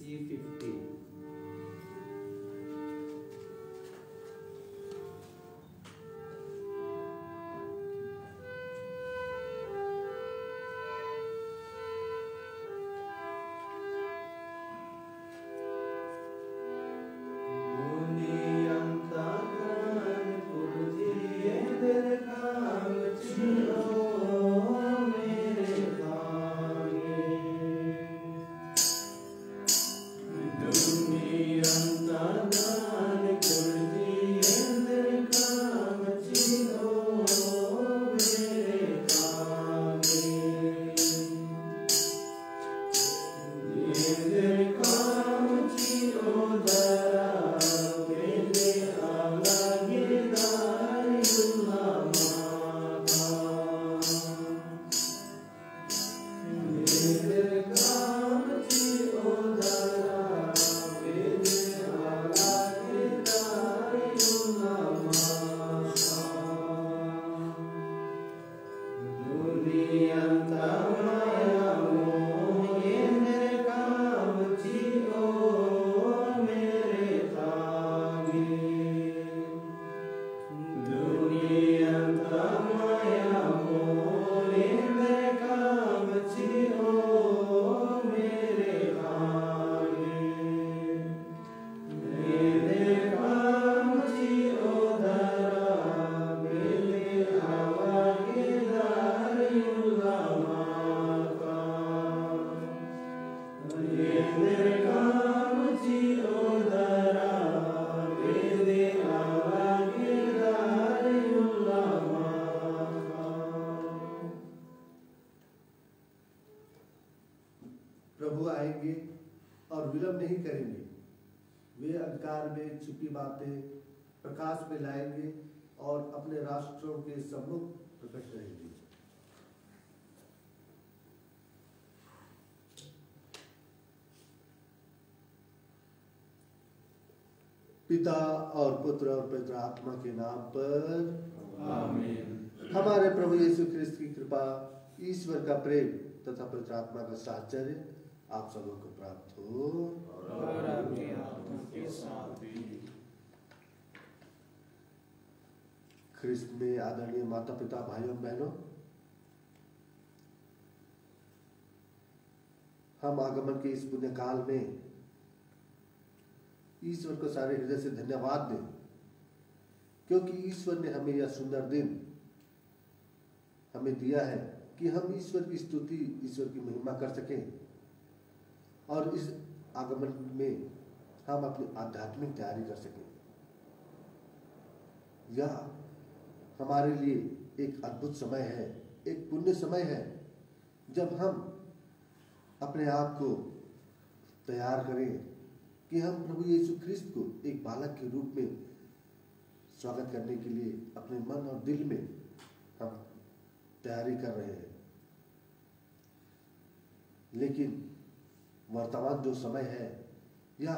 C50. प्रभु आएंगे और विलंब नहीं करेंगे। वे अंधकार में छुपी बातें प्रकाश में लाएंगे और अपने राष्ट्रों के सम्मुख प्रकट करेंगे। पिता और पुत्र और पवित्र आत्मा के नाम पर आमीन। हमारे प्रभु यीशु ख्रिस्त की कृपा, ईश्वर का प्रेम तथा पवित्र आत्मा का साहचर्य आप सबों को प्राप्त हो और आपकी आत्मा के साथ भी। ख्रिस्त में आदरणीय माता पिता, भाइयों बहनों, हम आगमन के इस पुण्य काल में ईश्वर को सारे हृदय से धन्यवाद दें, क्योंकि ईश्वर ने हमें यह सुंदर दिन हमें दिया है कि हम ईश्वर की स्तुति, ईश्वर की महिमा कर सकें और इस आगमन में हम अपनी आध्यात्मिक तैयारी कर सकें। यह हमारे लिए एक अद्भुत समय है, एक पुण्य समय है, जब हम अपने आप को तैयार करें कि हम प्रभु यीशु ख्रिस्त को एक बालक के रूप में स्वागत करने के लिए अपने मन और दिल में हम तैयारी कर रहे हैं। लेकिन वर्तमान जो समय है, यह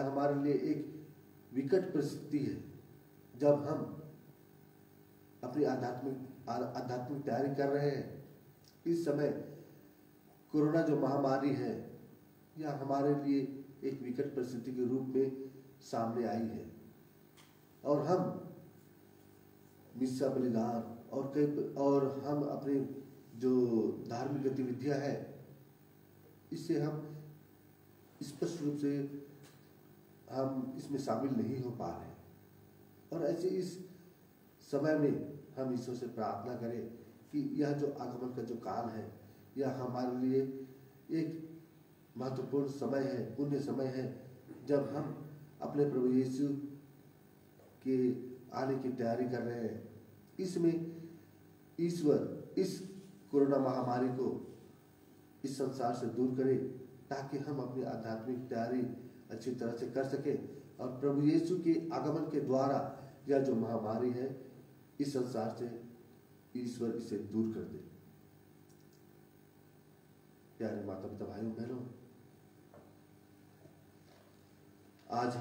हमारे लिए एक विकट परिस्थिति है, जब हम अपनी आध्यात्मिक तैयारी कर रहे हैं। इस समय कोरोना जो महामारी है, यह हमारे लिए एक विकट परिस्थिति के रूप में सामने आई है और हम मिस्सा बलिदान और हम अपने जो धार्मिक गतिविधियां है, इससे हम स्पष्ट रूप से हम इसमें शामिल नहीं हो पा रहे। और ऐसे इस समय में हम ईश्वर से प्रार्थना करें कि यह जो आगमन का जो काल है, यह हमारे लिए एक महत्वपूर्ण समय है, पुण्य समय है, जब हम अपने प्रभु यीशु के आने की तैयारी कर रहे हैं। इसमें ईश्वर इस कोरोना महामारी को इस संसार से दूर करे, ताकि हम अपनी आध्यात्मिक तैयारी अच्छी तरह से कर सकें और प्रभु यीशु के आगमन के द्वारा यह जो महामारी है, इस संसार से ईश्वर इसे दूर कर दे। प्यारे माता पिता, भाइयों बहनों, आज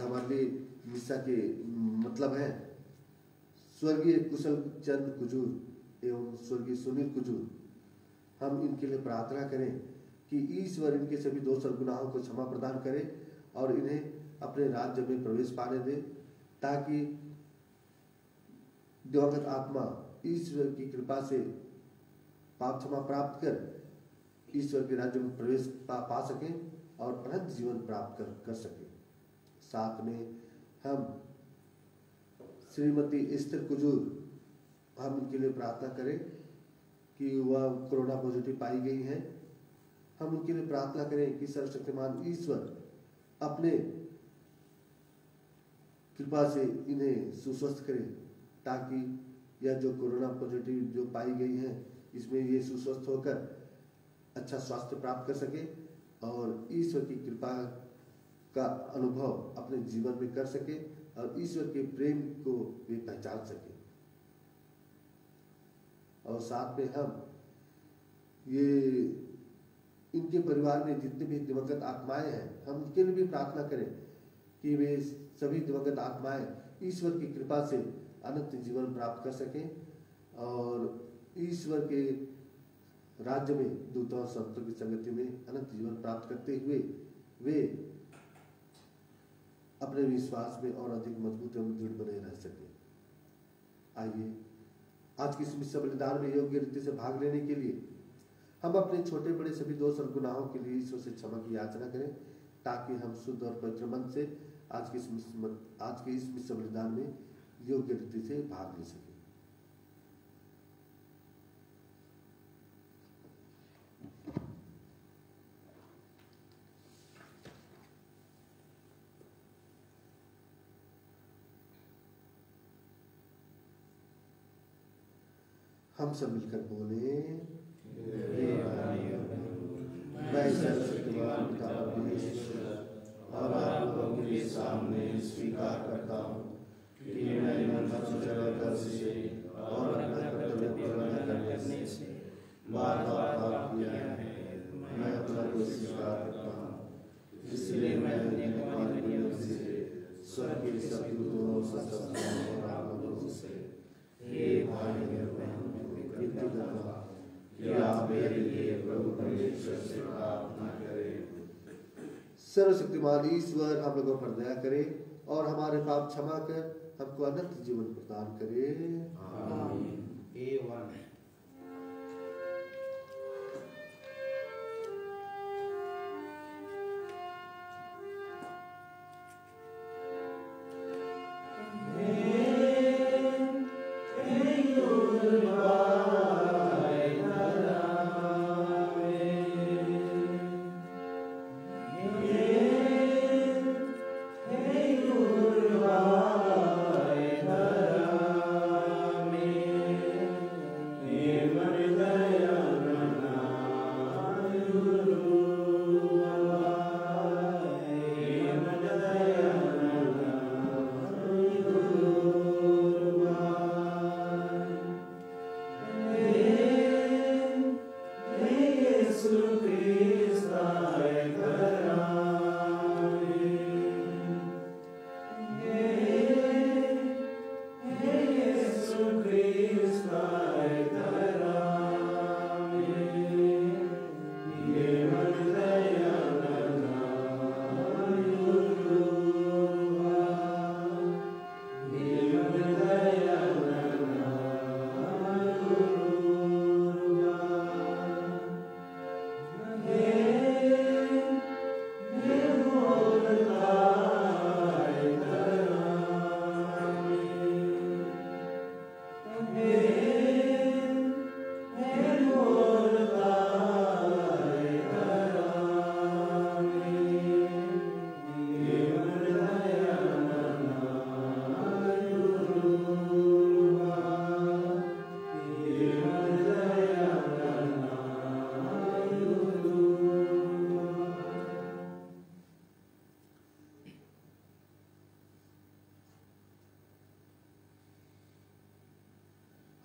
हमारे लिए मिस्सा के मतलब है स्वर्गीय कुशल चंद कुजूर एवं स्वर्गीय सुनील कुजूर। हम इनके लिए प्रार्थना करें कि ईश्वर इनके सभी दोष और गुनाहों को क्षमा प्रदान करे और इन्हें अपने राज्य में प्रवेश पाने दे, ताकि दिवंगत आत्मा ईश्वर की कृपा से पाप क्षमा प्राप्त कर ईश्वर के राज्य में प्रवेश पा सके और अनंत जीवन प्राप्त कर सके। साथ में हम श्रीमती एस्तर कुजूर, हम उनके लिए प्रार्थना करें कि वह कोरोना पॉजिटिव पाई गई हैं। हम उनके लिए प्रार्थना करें कि सर्वशक्तिमान ईश्वर अपने कृपा से इन्हें सुस्वस्थ करें, ताकि यह जो कोरोना पॉजिटिव जो पाई गई है इसमें ये सुस्वस्थ होकर अच्छा स्वास्थ्य प्राप्त कर सके और ईश्वर की कृपा का अनुभव अपने जीवन में कर सके और ईश्वर के प्रेम को वे पहचान सके। और साथ में हम ये इनके परिवार में जितने भी दिवंगत आत्माएं हैं, हम उनके लिए भी प्रार्थना करें कि वे सभी दिवंगत आत्माएं ईश्वर की कृपा से अनंत जीवन प्राप्त कर सकें और ईश्वर के राज्य में दूतों और संतों की संगति में अनंत जीवन प्राप्त करते हुए वे अपने विश्वास में और अधिक मजबूत एवं दृढ़ बने रह सके। आइए आज की इस मिस्सा बलिदान में योग्य रीति से भाग लेने के लिए हम अपने छोटे बड़े सभी दोष और गुनाहों के लिए ईश्वर से क्षमा की याचना करें, ताकि हम शुद्ध और पवित्र मन से आज के इस मिस्सा बलिदान में योग्य रीति से भाग ले सके। हम सब मिलकर बोले, मैं सर्वशक्तिमान पिता परमेश्वर और आप लोगों के सामने स्वीकार करता हूँ कि मैंने मन वचन से और अपना कर्तव्य पूरा न करने से बार बार पाप किया है। मैं अपना को स्वीकार करता हूँ, इसलिए मैं अपने नियम से स्वर्ग के सभी दूतों और आप लोगों से हे भाई कि आप मेरे लिए प्रभु परमेश्वर से प्रार्थना करें। सर्वशक्तिमान ईश्वर हम लोगों पर दया करे और हमारे पाप क्षमा कर हमको अनंत जीवन प्रदान करे। आमीन। A1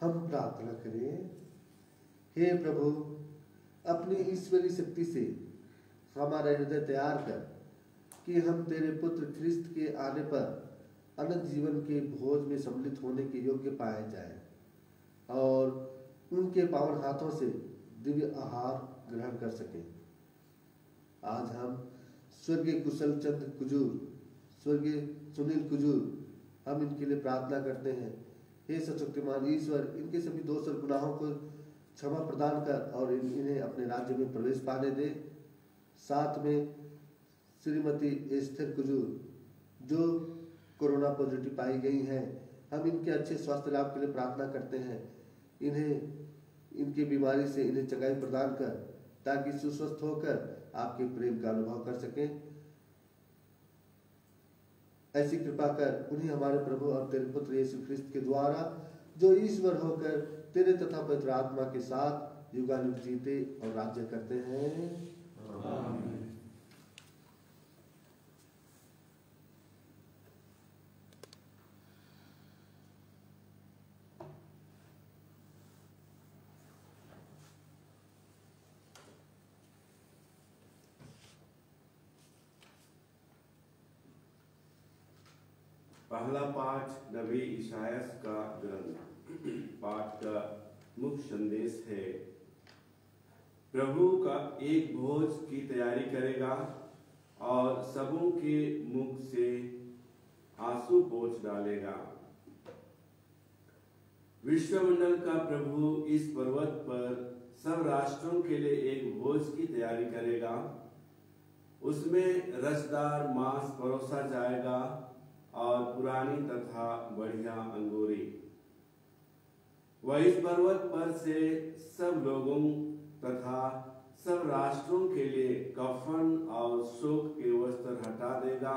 हम प्रार्थना करें। हे प्रभु, अपनी ईश्वरीय शक्ति से हमारा हृदय तैयार कर कि हम तेरे पुत्र ख्रिस्त के आने पर अनंत जीवन के भोज में सम्मिलित होने के योग्य पाए जाएं और उनके पावन हाथों से दिव्य आहार ग्रहण कर सकें। आज हम स्वर्गीय कुशल चंद्र कुजूर, स्वर्गीय सुनील कुजूर, हम इनके लिए प्रार्थना करते हैं। हे सशक्तिमान ईश्वर, इनके सभी दोष और गुनाहों को क्षमा प्रदान कर और इन्हें अपने राज्य में प्रवेश पाने दे। साथ में श्रीमती एस्थर कुजूर जो कोरोना पॉजिटिव पाई गई हैं, हम इनके अच्छे स्वास्थ्य लाभ के लिए प्रार्थना करते हैं। इन्हें इनकी बीमारी से इन्हें चंगाई प्रदान कर, ताकि सुस्वस्थ होकर आपके प्रेम का अनुभव कर सकें। ऐसी कृपा कर उन्हें हमारे प्रभु और तेरे पुत्र यीशु ख्रिस्त के द्वारा, जो ईश्वर होकर तेरे तथा पवित्र आत्मा के साथ युगानुग जीते और राज्य करते हैं। आमीन। पहला पाठ नबी इशायास का ग्रंथ। पाठ का मुख्य संदेश है, प्रभु का एक भोज की तैयारी करेगा और सबों के मुख से आंसू पोंछ डालेगा। विश्वमंडल का प्रभु इस पर्वत पर सब राष्ट्रों के लिए एक भोज की तैयारी करेगा। उसमें रसदार मांस परोसा जाएगा और पुरानी तथा बढ़िया अंगूरी। वह इस पर्वत पर से सब लोगों तथा सब राष्ट्रों के लिए कफन और शोक के वस्त्र हटा देगा।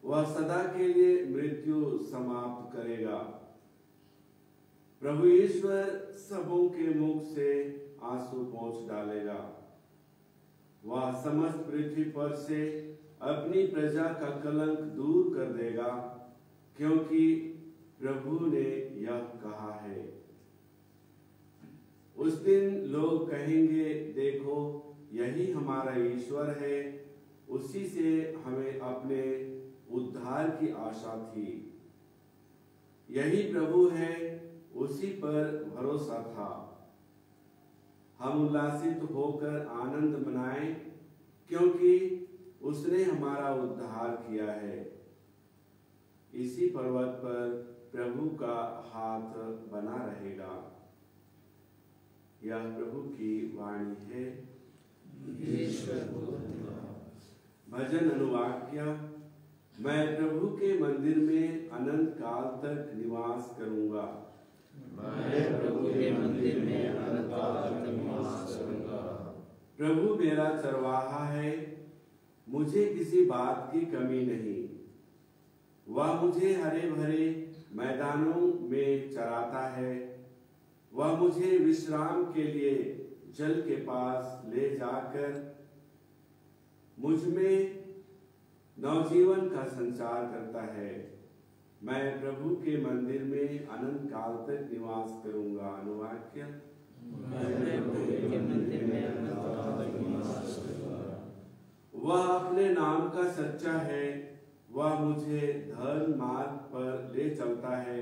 वह सदा के लिए मृत्यु समाप्त करेगा। प्रभु ईश्वर सबों के मुख से आंसू पोंछ डालेगा। वह समस्त पृथ्वी पर से अपनी प्रजा का कलंक दूर कर देगा, क्योंकि प्रभु ने यह कहा है। उस दिन लोग कहेंगे, देखो यही हमारा ईश्वर है, उसी से हमें अपने उद्धार की आशा थी। यही प्रभु है, उसी पर भरोसा था। हम उल्लासित होकर आनंद मनाएं, क्योंकि उसने हमारा उद्धार किया है। इसी पर्वत पर प्रभु का हाथ बना रहेगा। यह प्रभु की वाणी है। भजन अनुवाक्य। मैं प्रभु के मंदिर में अनंत काल तक निवास करूंगा। मैं प्रभु के मंदिर में अनंत काल तक निवास करूंगा। प्रभु मेरा चरवाहा है, मुझे किसी बात की कमी नहीं। वह मुझे हरे भरे मैदानों में चराता है। वह मुझे विश्राम के लिए जल के पास ले जाकर मुझ में नवजीवन का संचार करता है। मैं प्रभु के मंदिर में अनंत काल तक निवास करूंगा। अनुवाक्य। मैं प्रभु के मंदिर में अनंत काल तक निवास करूंगा। वह अपने नाम का सच्चा है। वह मुझे धर्म मार्ग पर ले चलता है,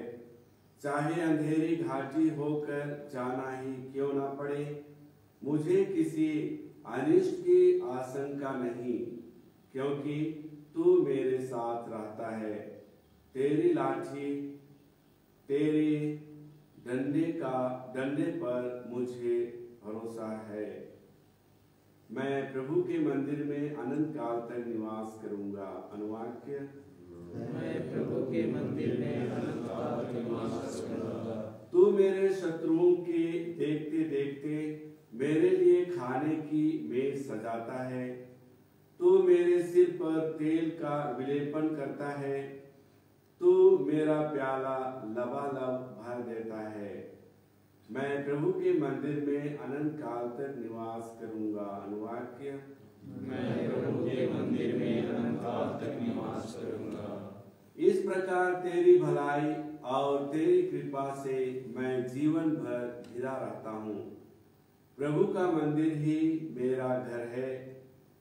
चाहे अंधेरी घाटी होकर जाना ही क्यों ना पड़े। मुझे किसी अनिष्ट की आशंका नहीं, क्योंकि तू मेरे साथ रहता है। तेरी लाठी तेरे डंडे पर मुझे भरोसा है। मैं प्रभु के मंदिर में अनंत काल तक निवास करूंगा। अनुवाक्य। मैं प्रभु के मंदिर में अनंत काल तक निवास करूंगा। तू मेरे शत्रुओं के देखते देखते मेरे लिए खाने की मेज सजाता है। तू मेरे सिर पर तेल का विलेपन करता है। तू मेरा प्याला लबालब भर देता है। मैं प्रभु के मंदिर में अनंत काल तक निवास करूंगा। अनुवाक्य। मैं प्रभु के मंदिर में अनंत काल तक निवास करूंगा। इस प्रकार तेरी भलाई और तेरी कृपा से मैं जीवन भर घिरा रहता हूँ। प्रभु का मंदिर ही मेरा घर है।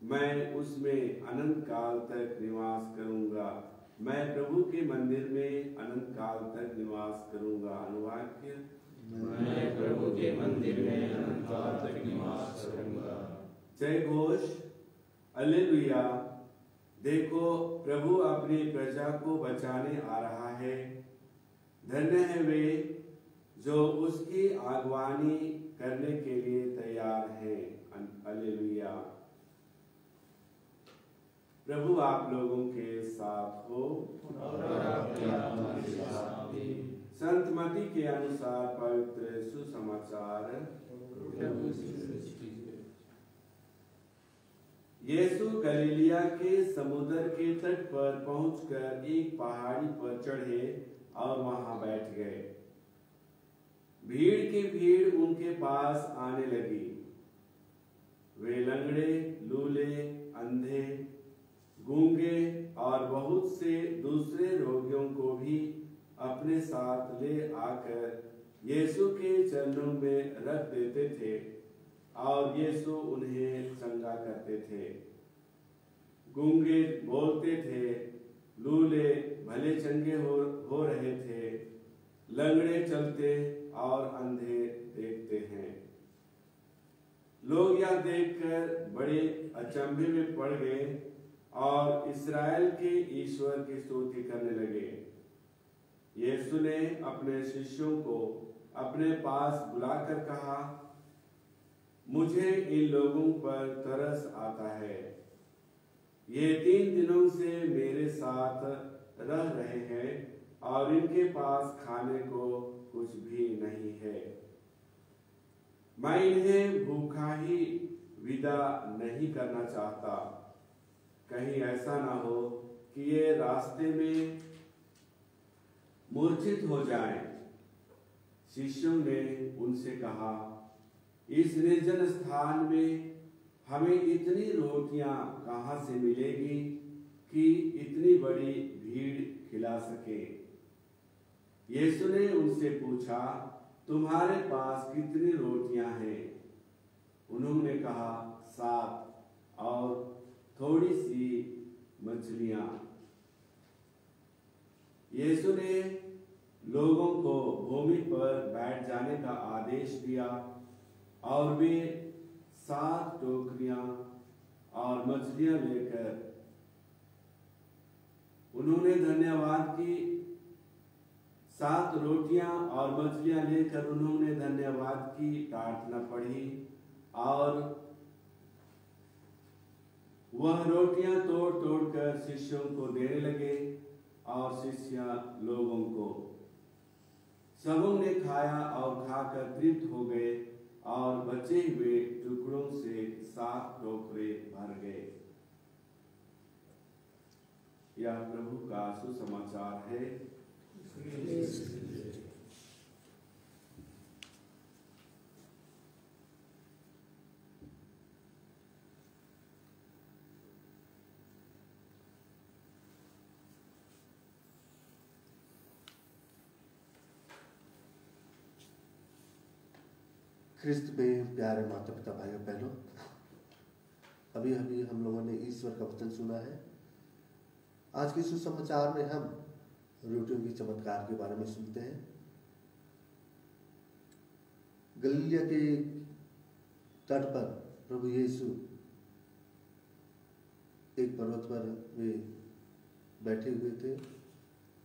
मैं उसमें अनंत काल तक निवास करूंगा। मैं प्रभु के मंदिर में अनंत काल तक निवास करूंगा। अनुवाक्य। मैं प्रभु के मंदिर में अनंत काल तक निवास करूंगा। जय घोष। हालेलुया। देखो, प्रभु अपनी प्रजा को बचाने आ रहा है। धन्य है वे जो उसकी अगुवानी करने के लिए तैयार हैं। हालेलुया। प्रभु आप लोगों के साथ हो और आपके आत्मा के साथ भी। संत मत्ती के अनुसार पवित्र सुसमाचार। प्रभु की स्तुति। यीशु गलीलिया के समुद्र के तट पर पहुंचकर एक पहाड़ी पर चढ़े और वहां बैठ गए। भीड़ की भीड़ उनके पास आने लगी। वे लंगड़े, लूले, अंधे, गूंगे और बहुत से दूसरे रोगियों को भी अपने साथ ले आकर यीशु के चरणों में रख देते थे और यीशु उन्हें चंगा करते थे। गूंगे बोलते थे, लूले भले चंगे हो रहे थे, लंगड़े चलते और अंधे देखते हैं। लोग यह देखकर बड़े अचंभे में पड़ गए और इस्राएल के ईश्वर की स्तुति करने लगे। यीशु ने अपने शिष्यों को अपने पास बुलाकर कहा, मुझे इन लोगों पर तरस आता है। ये 3 दिनों से मेरे साथ रह रहे हैं और इनके पास खाने को कुछ भी नहीं है। मैं इन्हें भूखा ही विदा नहीं करना चाहता, कहीं ऐसा ना हो कि ये रास्ते में मूर्छित हो जाएं। शिष्यों ने उनसे कहा, इस निर्जन स्थान में हमें इतनी रोटियां कहां से मिलेगी कि इतनी बड़ी भीड़ खिला सके। यीशु ने उनसे पूछा, तुम्हारे पास कितनी रोटियां हैं? उन्होंने कहा, 7 और थोड़ी सी मछलियां। यीशु ने लोगों को भूमि पर बैठ जाने का आदेश दिया और वे 7 टोकरियां और मछलियां लेकर उन्होंने धन्यवाद की। 7 रोटियां और मछलियां लेकर उन्होंने धन्यवाद की प्रार्थना पढ़ी और वह रोटियां तोड़ तोड़ कर शिष्यों को देने लगे और शिष्य लोगों को। सबों ने खाया और खाकर तृप्त हो गए और बचे हुए टुकड़ों से 7 टोकरे भर गए। यह प्रभु का सुसमाचार है। ख्रिस्त में प्यारे माता पिता भाइयों बहनों, अभी अभी हम लोगों ने ईश्वर का वचन सुना है। आज के सुसमाचार में हम रोटियों के चमत्कार के बारे में सुनते हैं। गलीलिया के तट पर प्रभु यीशु एक पर्वत पर वे बैठे हुए थे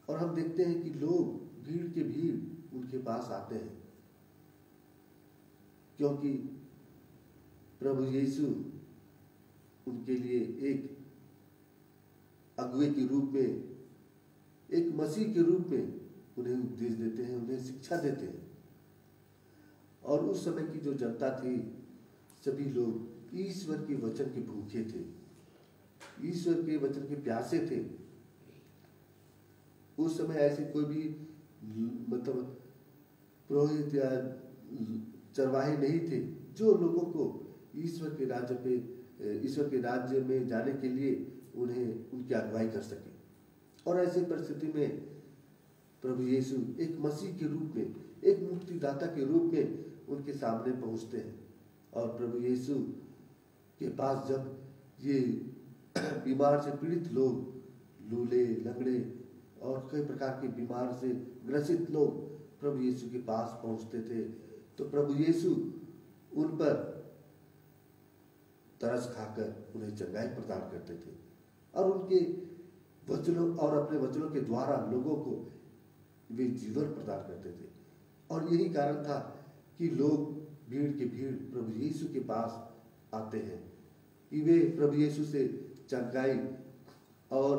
और हम देखते हैं कि लोग भीड़ के भीड़ उनके पास आते हैं, क्योंकि प्रभु यीशु उनके लिए एक अगुवे के रूप में, एक मसीह के रूप में उन्हें उपदेश देते हैं, उन्हें शिक्षा देते हैं। और उस समय की जो जनता थी, सभी लोग ईश्वर के वचन के भूखे थे, ईश्वर के वचन के प्यासे थे। उस समय ऐसे कोई भी मतलब पुरोहित या चरवाहे नहीं थे जो लोगों को ईश्वर के राज्य में जाने के लिए उन्हें उनकी अगुवाई कर सके। और ऐसी परिस्थिति में प्रभु यीशु एक मसीह के रूप में, एक मुक्तिदाता के रूप में उनके सामने पहुंचते हैं। और प्रभु यीशु के पास जब ये बीमार से पीड़ित लोग, लूले, लंगड़े और कई प्रकार के बीमार से ग्रसित लोग प्रभु यीशु के पास पहुंचते थे, तो प्रभु यीशु उन पर तरस खाकर उन्हें चंगाई प्रदान करते थे और उनके वचनों और अपने वचनों के द्वारा लोगों को वे जीवन प्रदान करते थे। और यही कारण था कि लोग भीड़ की भीड़ प्रभु यीशु के पास आते हैं कि वे प्रभु यीशु से चंगाई और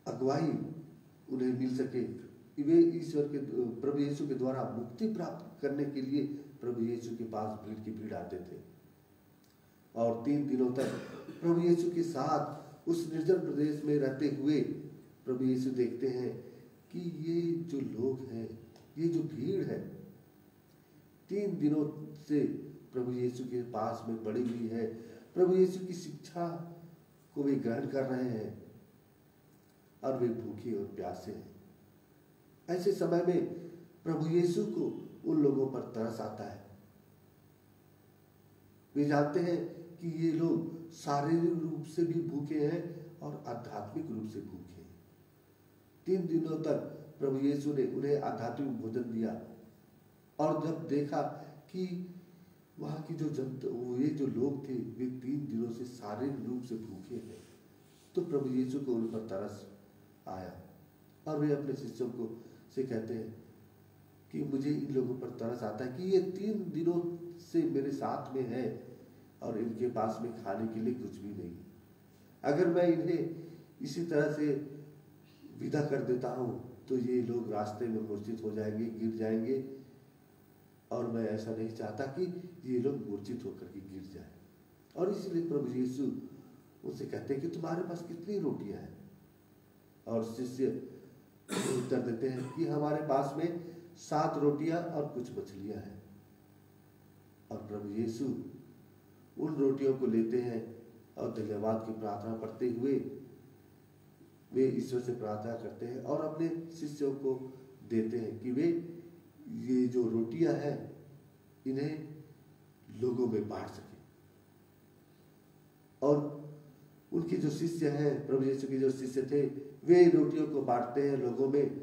अगुवाई उन्हें मिल सके, कि वे ईश्वर के प्रभु यीशु के द्वारा मुक्ति प्राप्त करने के लिए प्रभु यीशु के पास भीड़ की भीड़ आते थे। और 3 दिनों तक प्रभु यीशु के साथ उस निर्जन प्रदेश में रहते हुए प्रभु यीशु देखते हैं कि ये जो लोग हैं, ये जो भीड़ है, 3 दिनों से प्रभु यीशु के पास में पड़ी हुई है, प्रभु यीशु की शिक्षा को वे ग्रहण कर रहे हैं और वे भूखे और प्यासे हैं। ऐसे समय में प्रभु यीशु को उन लोगों पर तरस आता है। वे जानते हैं कि ये लोग शारीरिक रूप से भी भूखे हैं और आध्यात्मिक रूप से भूखे हैं। 3 दिनों तक प्रभु यीशु ने उन्हें आध्यात्मिक भोजन दिया और जब देखा कि वहाँ की ये जो लोग थे वे 3 दिनों से शारीरिक रूप से भूखे हैं, तो प्रभु यीशु को उन पर तरस आया और वे अपने शिष्यों को से कहते हैं कि मुझे इन लोगों पर तरस आता है कि ये 3 दिनों से मेरे साथ में है और इनके पास में खाने के लिए कुछ भी नहीं। अगर मैं इन्हें इसी तरह से विदा कर देता हूँ तो ये लोग रास्ते में मूर्छित हो जाएंगे, गिर जाएंगे, और मैं ऐसा नहीं चाहता कि ये लोग मूर्छित होकर के गिर जाए। और इसलिए प्रभु यीशु उनसे कहते हैं कि तुम्हारे पास कितनी रोटियां हैं? और शिष्य उत्तर देते हैं कि हमारे पास में 7 रोटियां और कुछ मछलियां हैं। और प्रभु यीशु उन रोटियों को लेते हैं और धन्यवाद की प्रार्थना पढ़ते हुए वे ईश्वर से प्रार्थना करते हैं और अपने शिष्यों को देते हैं कि वे ये जो रोटियां हैं इन्हें लोगों में बांट सके। और उनके जो शिष्य हैं, प्रभु यीशु के जो शिष्य थे, वे रोटियों को बांटते हैं लोगों में,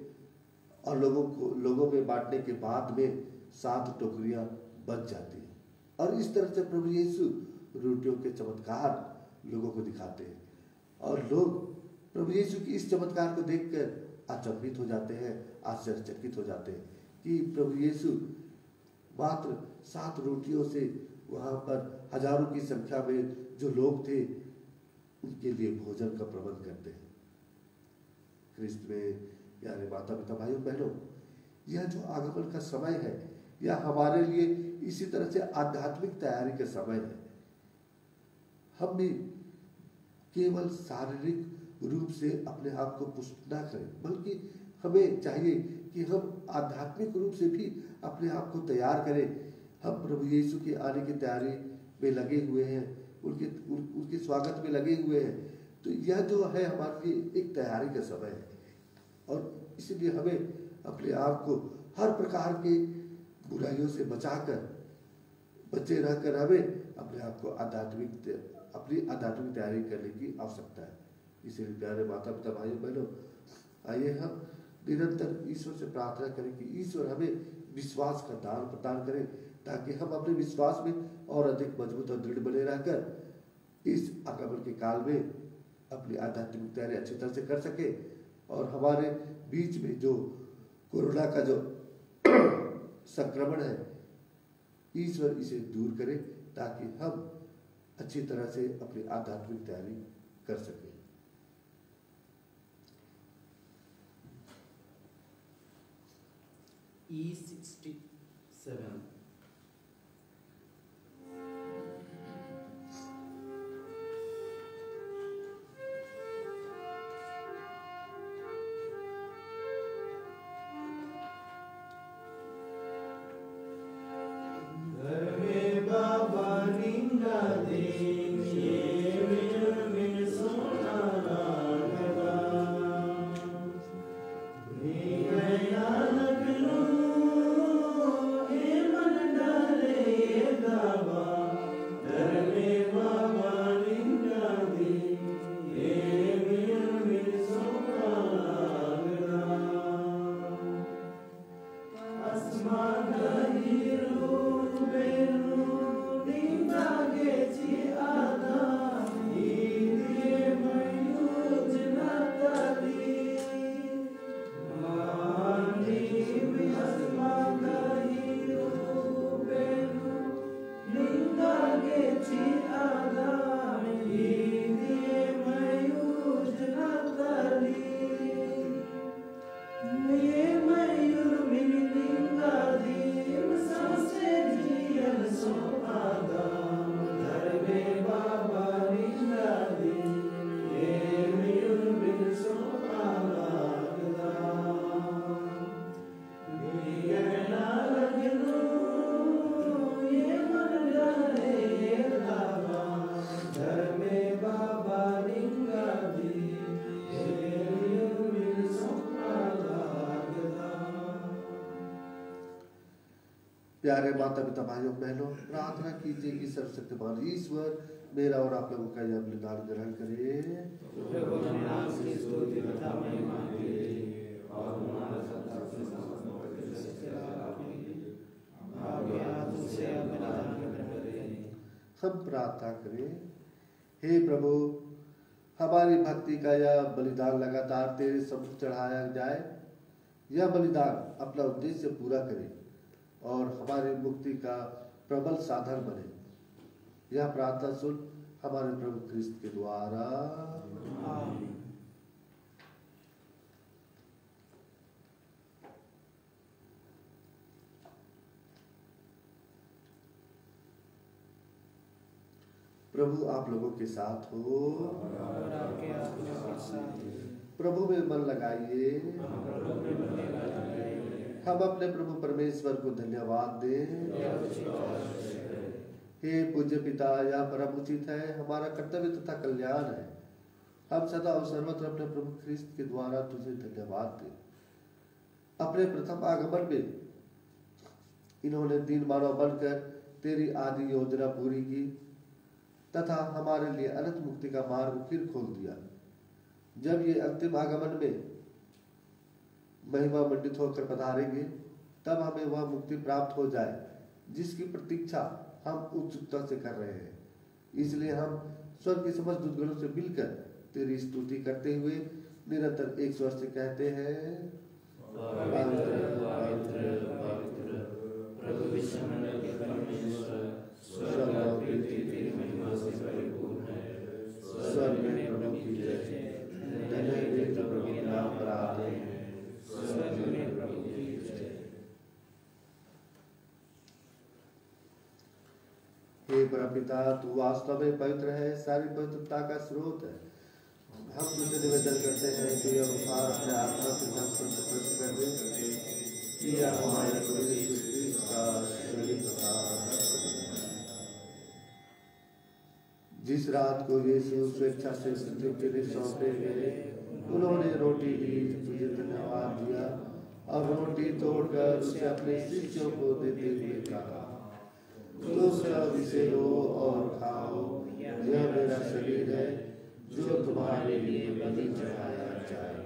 और लोगों में बांटने के बाद में 7 टोकरियां बच जाती हैं। और इस तरह से प्रभु यीशु रोटियों के चमत्कार लोगों को दिखाते हैं और लोग प्रभु यीशु की इस चमत्कार को देखकर अचंभित हो जाते हैं, आश्चर्यचकित हो जाते हैं कि प्रभु यीशु मात्र 7 रोटियों से वहां पर हजारों की संख्या में जो लोग थे उनके लिए भोजन का प्रबंध करते हैं। ख्रिस्त में प्यारे माता पिता भाइयों बहनों, यह जो आगमन का समय है यह हमारे लिए इसी तरह से आध्यात्मिक तैयारी का समय है। हम भी केवल शारीरिक रूप से अपने आप को पुष्ट ना करें, बल्कि हमें चाहिए कि हम आध्यात्मिक रूप से भी अपने आप को तैयार करें। हम प्रभु यीशु के आने की तैयारी में लगे हुए हैं, उनके स्वागत में लगे हुए हैं, तो यह जो है हमारे लिए एक तैयारी का समय है। और इसलिए हमें अपने आप को हर प्रकार के बुराइयों से बचे रहकर हमें अपने आप को अपनी आध्यात्मिक तैयारी करने की आवश्यकता है। इसलिए प्यारे माता पिता भाइयों बहनों, आइए हम निरंतर ईश्वर से प्रार्थना करें कि ईश्वर हमें विश्वास का दान प्रदान करें, ताकि हम अपने विश्वास में और अधिक मजबूत और दृढ़ बने रहकर इस आगमन के काल में अपनी आध्यात्मिक तैयारी अच्छी तरह से कर सके और हमारे बीच में जो कोरोना का जो संक्रमण है ईश्वर इसे दूर करे, ताकि हम अच्छी तरह से अपनी आध्यात्मिक तैयारी कर सकें। E67 Amen. प्यारे माता पिता भाइयों बहनों, प्रार्थना कीजिए कि सर्वशक्तिमान ईश्वर मेरा और आप लोगों का यह बलिदान ग्रहण करे। हम प्रार्थना करें। हे प्रभु, हमारी भक्ति का यह बलिदान लगातार तेरे सम्मुख चढ़ाया जाए। यह बलिदान अपना उद्देश्य पूरा करे और हमारी मुक्ति का प्रबल साधन बने। यह प्रार्थना सुन हमारे प्रभु क्रिस्त के द्वारा। आमीन। प्रभु आप लोगों के साथ हो और आपके आत्मा के साथ हो। प्रभु में मन लगाइए। हम अपने प्रभु परमेश्वर को धन्यवाद दें। हे पूज्य पिता, यह परम उचित है, हमारा कर्तव्य तथा कल्याण है। हम सदा और सर्वत्र अपने प्रभु ख्रिस्त के द्वारा तुझे धन्यवाद दें। अपने प्रथम आगमन में इन्होंने दीन मानव बनकर तेरी आदि योजना पूरी की तथा हमारे लिए अनंत मुक्ति का मार्ग फिर खोल दिया। जब ये अंतिम आगमन में महिमा मंडित होकर पधारेंगे, तब हमें वह मुक्ति प्राप्त हो जाए जिसकी प्रतीक्षा हम उत्सुकता से कर रहे हैं। इसलिए हम स्वर्ग के समस्त दूतगणों से मिलकर तेरी स्तुति करते हुए निरंतर एक स्वर से कहते हैं, पवित्र पवित्र पवित्र प्रभु विश्वमंडल के परमेश्वर, स्वर्ग और पृथ्वी तेरी महिमा से परिपूर्ण है। स्वर्ग में प्रभु की जय। धन्य वे जो प्रभु के नाम पर आते हैं। स्वर्ग में प्रभु की जय। हे परमपिता, तू वास्तव में पवित्र है, सारी पवित्रता का स्रोत है। हम तुझे निवेदन करते हैं कि यह उपहार अपने आत्मा के साथ संतुष्ट कर दे कि यह हमारे प्रभु यीशु क्रिस्त का शरीर तथा रक्त बने। जिस रात को यीशु स्वेच्छा से मृत्यु के लिए सौंपे गए, उन्होंने रोटी ली, तुझे धन्यवाद दिया और रोटी तोड़कर उसे अपने शिष्यों को देते हुए कहा, तुम सब इसे लो और खाओ, यह मेरा शरीर है जो तुम्हारे लिए बलि चढ़ाया जाएगा।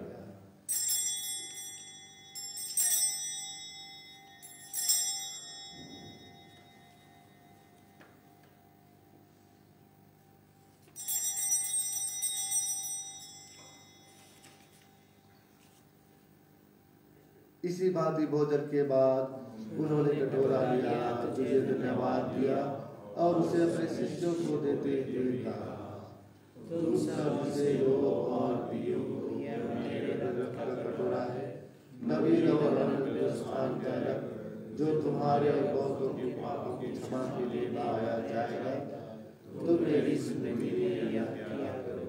इसी भांति भोजन के बाद उन्होंने कटोरा लिया, तुझे धन्यवाद दिया और उसे अपने शिष्यों को देते हुए कहा, तुम सब इसे लो और पियो, यह मेरे रक्त का कटोरा है, नवीन और अनंत स्थान का रक्त, जो तुम्हारे और बहुतों के पापों की क्षमा के लिए लाया जाएगा। तुम मेरी स्मृति में यह किया करो।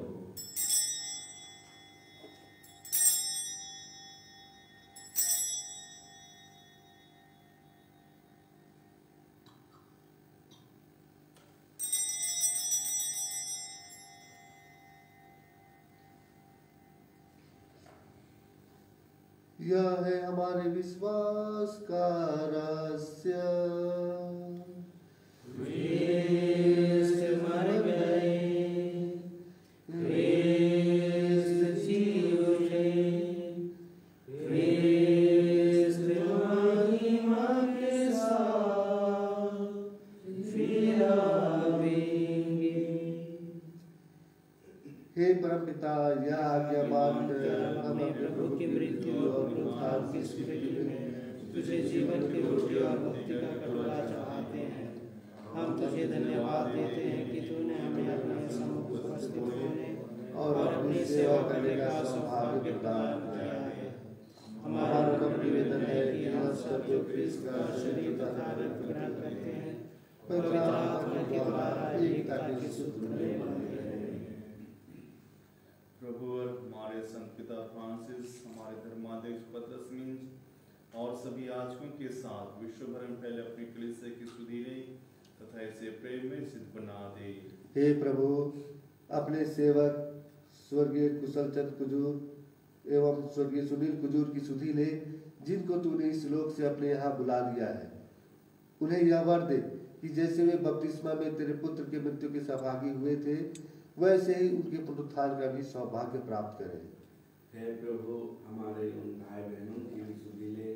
यह है हमारे विश्वास का रहस्य। क्रिस्त मर गए, क्रिस्त जी उठे, क्रिस्त महिमा के साथ फिर आएंगे। हे परमपिता, यह आज्ञा मानकर हम अपने प्रभु की मृत्यु और पुनरुत्थान की स्मृति में तुझे जीवन की रोटी और मुक्ति का कटोरा चढ़ाते हैं। हम तुझे धन्यवाद देते हैं कि तूने हमें अपने सम्मुख उपस्थित होने और अपनी सेवा करने का सौभाग्य प्रदान किया है। हमारा नम्र निवेदन है कि हम सब जो क्रिस्त का शरीर तथा रक्त ग्रहण करते हैं पवित्र आत्मा के द्वारा एकता के सूत्र में बंधे रहें। प्रभु और हमारे संत पिता फ्रांसिस, हमारे धर्माध्यक्ष पतरस मिंज और सभी याजकों के साथ विश्व भर में फैले अपनी कलीसिया की सुधीरे तथा इसे प्रेम में सिद्ध बना दे। हे प्रभु, अपने सेवक स्वर्गीय कुशल चंद कुजूर एवं स्वर्गीय सुनील कुजूर की सुधि ले, जिनको तूने इस लोक से अपने यहाँ बुला लिया है। उन्हें यह वर दे कि जैसे वे बपतिस्मा में तेरे पुत्र के मृत्यु के सहभागी हुए थे, वैसे ही उनके पुनरुत्थान का भी सौभाग्य प्राप्त करें। हे प्रभु, हमारे उन भाई बहनों की भी सुधि ले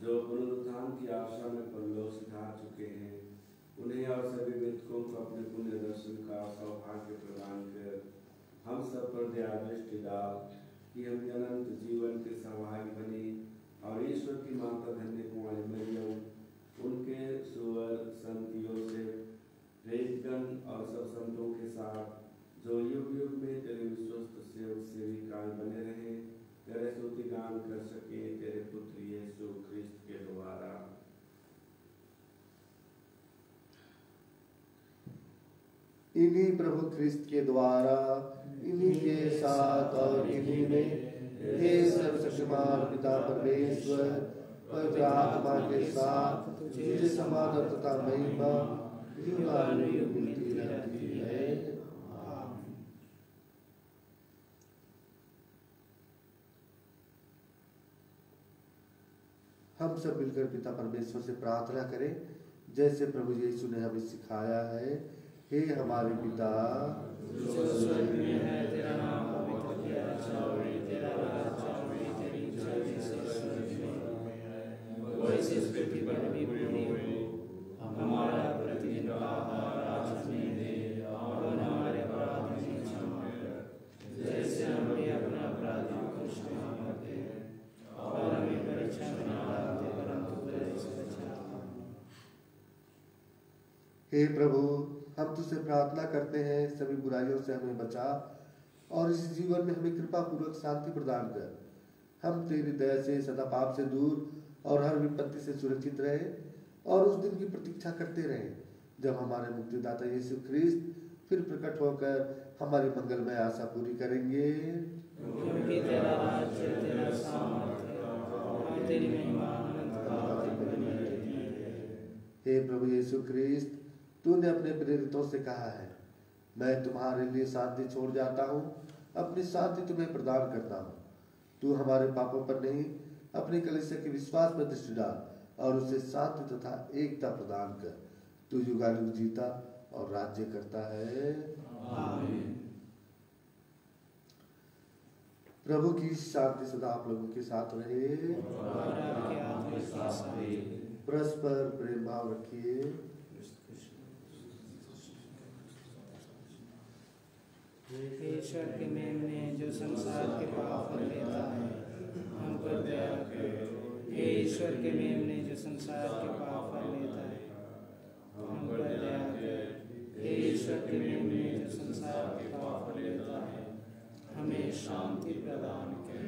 जो पुनरुत्थान की आशा में परलोक सिधार चुके हैं। उन्हें और सभी मृतकों को अपने पुण्य दर्शन का सौभाग्य प्रदान कर हम सब पर दया दृष्टि डाल कि हम अनंत जीवन के सहभागी बने और ईश्वर की माता धन्य कुमारी मरियम, उनके सुअर संत योसेफ, प्रेरितगण और सब संतों के साथ जो युग युग में तेरे विश्वस्त सेवक सेविकाएं बने रहे, तेरे स्तुति गान कर सके तेरे पुत्र यीशु ख्रिस्त के द्वारा। इन्हीं प्रभु ख्रिस्त के द्वारा, इन्हीं के साथ और इन्हीं में हे सर्वशक्तिमान पिता परमेश्वर, पवित्र आत्मा के साथ तुझे समान तथा महिमा युगानुयुग मिलती रहती है। हम सब मिलकर पिता परमेश्वर से प्रार्थना करें जैसे प्रभु यीशु ने हमें सिखाया है। हे हमारे पिता, जो स्वर्ग में है, तेरा नाम पवित्र किया जाए, तेरा राज्य आए, तेरी इच्छा जैसे स्वर्ग में है वैसे इस पृथ्वी पर भी पूरी हो। हमारा प्रतिदिन का आहार आज हमें दे और हमारे अपराध हमें क्षमा कर जैसे हम भी अपने अपराधियों को क्षमा करते हैं और हमें परीक्षा में न डालते परंतु बुराई से बचा। हे प्रभु, हम तुझसे प्रार्थना करते हैं सभी बुराइयों से हमें बचा और इस जीवन में हमें कृपा पूर्वक शांति प्रदान कर। हम तेरी दया से सदा पाप से दूर और हर विपत्ति से सुरक्षित रहे और उस दिन की प्रतीक्षा करते रहे जब हमारे मुक्तिदाता यीशु ख्रिस्त फिर प्रकट होकर हमारी मंगलमय आशा पूरी करेंगे। क्योंकि तेरा राज्य, तेरा सामर्थ्य और तेरी महिमा अनंत काल तक बनी रहती है। हे प्रभु यीशु ख्रिस्त, तूने अपने प्रेरितों से कहा है, मैं तुम्हारे लिए शांति छोड़ जाता हूँ, अपनी शांति तुम्हें प्रदान करता हूँ। तू हमारे पापों पर नहीं, अपनी कलीसिया के विश्वास पर दृष्टि डाल और उसे शांति तथा एकता प्रदान कर। तू युगानुग जीता और राज्य करता है। आमीन। प्रभु की शांति सदा आप लोगों के साथ रहे। और आपके आत्मा के साथ भी। परस्पर प्रेम भाव रखिए। ईश्वर के मेमने जो संसार के पाप हर लेता है, हम पर दया कर। हे ईश्वर के मेमने जो संसार के पाप हर लेता है, हम पर दया कर। हे ईश्वर के मेमने जो संसार के पाप हर लेता है, हमें शांति प्रदान कर।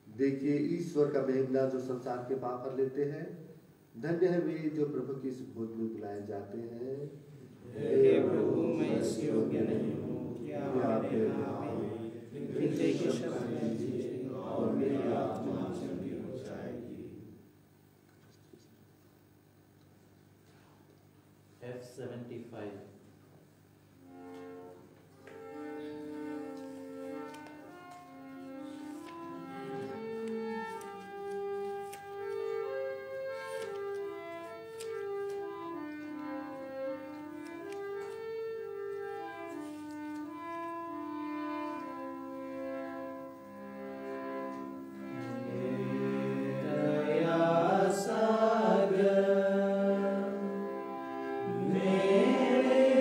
देखिए ईश्वर का मेमना जो संसार के पाप हर लेते हैं। धन्य है वे जो प्रभु की इस भोज में बुलाए जाते हैं। हे प्रभु, मैं इस योग्य नहीं हूँ कि आप मेरे नाम में हृदय के शब्द लीजिए और मेरी आत्मा चंगी हो जाएगी। F75 मेरे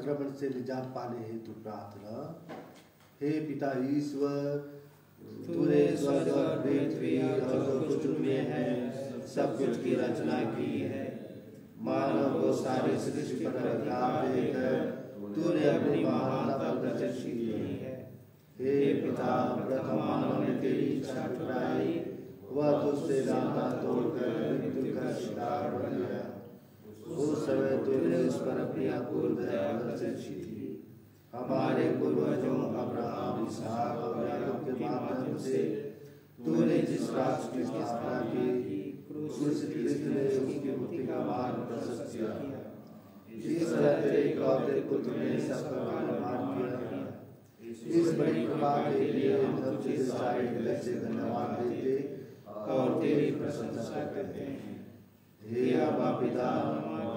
संक्रमण से निजात पाने हेतु प्रार्थना। हे पिता ईश्वर, तूने स्वर्ग और पृथ्वी और जो कुछ उनमें है सब कुछ की रचना की है। मानव को सारी सृष्टि पर अधिकार देकर तूने अपनी महानता प्रदर्शित की है। हे पिता, प्रथम मानव ने तेरी इच्छा ठुकराई, वह तुझसे नाता तोड़कर मृत्यु का शिकार बन गया। उस समय तूने उस पर अपनी अपूर्व दया प्रदर्शित की। हमारे पूर्वजों अब्राहम, इसहाक और याकूब के माध्यम से तूने जिस राष्ट्र की स्थापना की, क्रूसित क्रिस्त ने उसकी मुक्ति का मार्ग प्रशस्त किया। इस तरह तेरे इकलौते पुत्र ने सबका निर्माण किया। इस बड़ी कृपा के लिए हम तुझे सारे हृदय से धन्यवाद देते और तेरी प्रशंसा करते हैं। हे अब्बा पिता,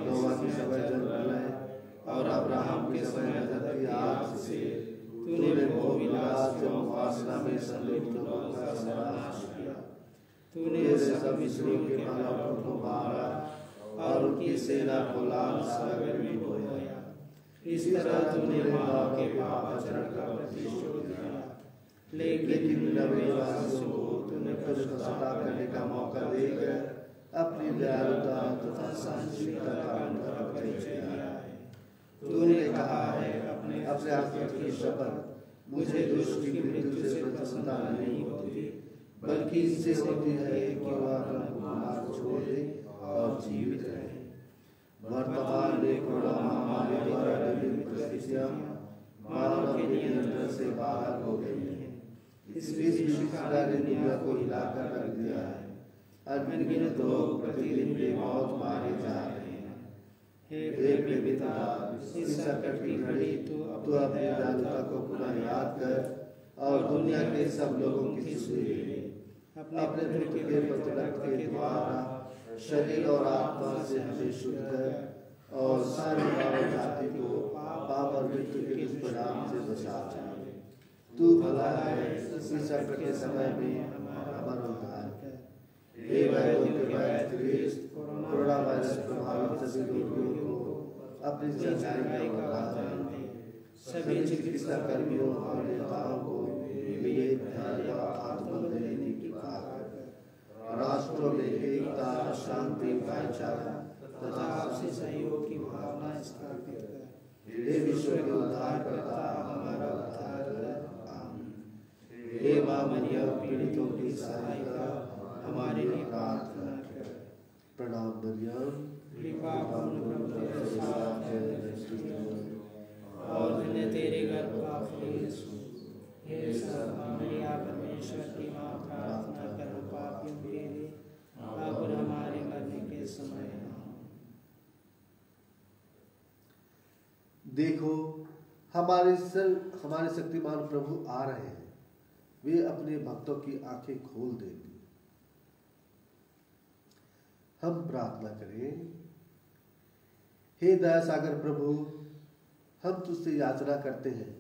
नोआ के समय जलप्रलय और अब्राहम के समय नजर की आग से तूने मोहविलास एवं वासना में संलिप्त लोगों का सर्वनाश किया। तूने सब मिस्रियों के बालों को मारा और उनकी सेना को लाल सागर में डुबोया। इस तरह तूने मानव के पापाचरण का प्रतिशोध लिया। लेकिन नवेवासियों को तूने पश्चाताप करने का मौका देकर अपनी दयालुता तथा सहनशीलता का उनका परिचय दिया है। तूने कहा है अपने अस्तित्व की शपथ, मुझे दुष्ट की मृत्यु से प्रसन्नता नहीं होती, बल्कि इससे होती है कि वह अपना मार्ग छोड़ दे और जीवित रहे। वर्तमान में कोरोना महामारी द्वारा विभिन्न परिस्थितियां मानव के नियंत्रण से बाहर हो गई हैं। इस विश्वविद्यालय ने दुनिया को हिलाकर रख दिया है। अनगिनत लोग प्रतिदिन बेमौत मारे जा रहे हैं। हे पिता, इस संकट की घड़ी तू अपनी दयालुता को पुनः याद कर और दुनिया के सब लोगों की सुनी ले। अपने पुत्र के प्रतिरक्त के द्वारा शरीर और आत्मा से हमें शुद्ध कर और सारी मानव जाति को पाप और मृत्यु के दुष्परिणाम से बचा। तू भला है, इस संकट के समय में हमारा उद्धार कर। हे वैद्यों के वैद्य क्रिस्त, कोरोना वायरस प्रभावित सभी रोगियों को अपनी सच्चाई का वरदान दे। सभी चिकित्सा कर्मियों और नेताओं को विवेक, धैर्य और आत्मबल देने की कृपा कर। राष्ट्रों में एकता, शांति, भाईचारा तथा आपसी सहयोग की भावना स्थापित कर। हे विश्व के उद्धारकर्ता, हमारा उद्धार कर। आमीन। हे मां मरियम, पीड़ितों की सहायता, हमारे लिए प्रार्थना कर। प्रणाम मरियम, कृपा पूर्ण प्रभु के साथ है और मैंने तेरे गर्भ का फल यीशु। हे सर्वमरिया परमेश्वर की मां, प्रार्थना करो पापियों के लिए, अब और हमारे मरने के समय। देखो, हमारे शक्तिमान प्रभु आ रहे हैं। वे अपने भक्तों की आंखें खोल देंगे। हम प्रार्थना करें। हे दया सागर प्रभु, हम तुझसे याचना करते हैं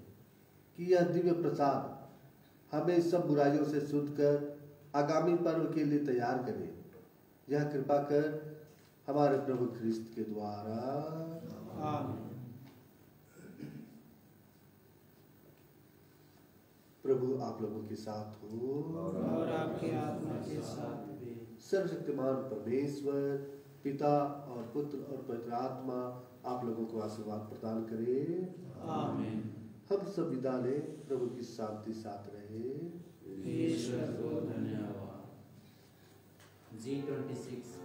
कि यह दिव्य प्रसाद हमें सब बुराइयों से शुद्ध कर आगामी पर्व के लिए तैयार करे। यह कृपा कर हमारे प्रभु ख्रिस्त के द्वारा। आमीन। प्रभु आप लोगों के साथ हो और आपके आत्मा के साथ भी। सर्वशक्तिमान परमेश्वर पिता और पुत्र और पवित्र आत्मा आप लोगों को आशीर्वाद प्रदान करे। आमीन। हम सब विदा लें। प्रभु की शांति साथ रहे। ईश्वर को धन्यवाद। G26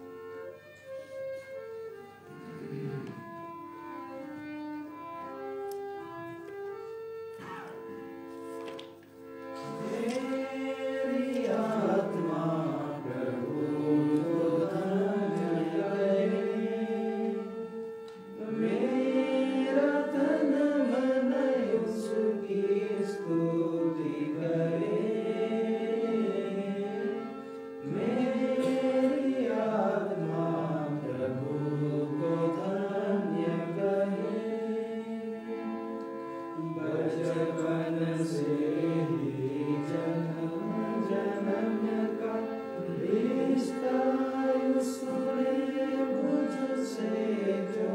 मुझसे जो